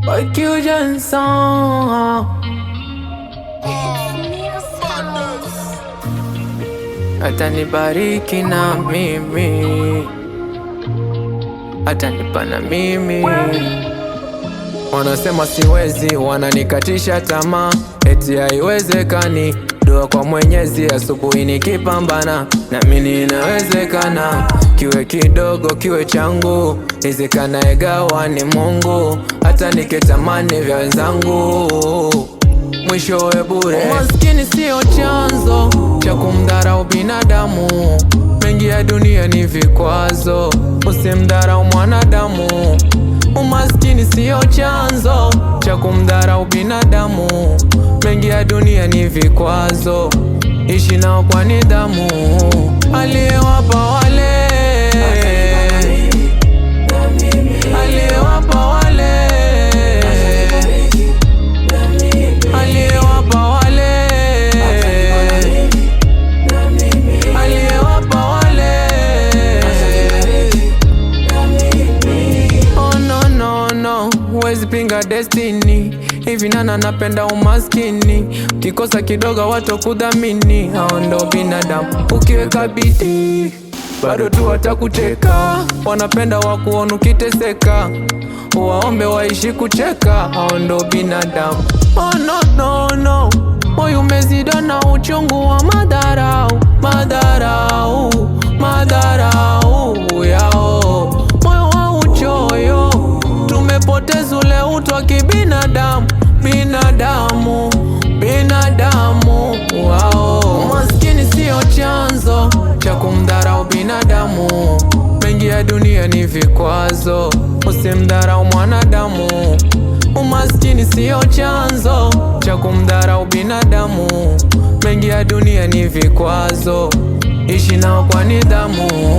Bakio Johnson atanibariki na mimi, atanipa na mimi. Wanasema siwezi, wananikatisha tamaa, eti haiwezekani. Dua kwa Mwenyezi asubuhi nikipambana, na mimi inawezekana. Kiwe kidogo kiwe changu, rizikana egawa ni Mungu. Hata nikitamani vya wenzangu, mwishowe bure. Umaskini sio chanzo cha kumdharau binadamu, mengi ya dunia ni vikwazo, usimdharau mwanadamu. Umaskini sio chanzo cha kumdharau binadamu, mengi ya dunia ni vikwazo, ishi nao kwa nidhamu. Aliyewapa wale, aliyewapa wale, aliyewapa wale, aliyewapa wale. Oh no no no, huwezi pinga destiny. Hivi nana napenda umaskini, ukikosa kidogo watu kudhamini. Hao ndo binadamu, ukiweka bidii bado tu watakuteka. Wanapenda wakuona ukiteseka, uwaombe waishi kucheka. Hao ndo binadamu. Oh no no no, moyo umezidwa na uchungu wa madharau, madharau, madharau yao. Moyo wa uchoyo, tumepoteza ule utu wa kibinadamu, binadamu, binadamu wao. Umaskini sio chanzo cha kumdharau binadamu, mengi ya dunia ni vikwazo, usimdharau mwanadamu. Umaskini sio chanzo cha kumdharau binadamu, mengi ya dunia ni vikwazo, ishi nao kwa nidhamu.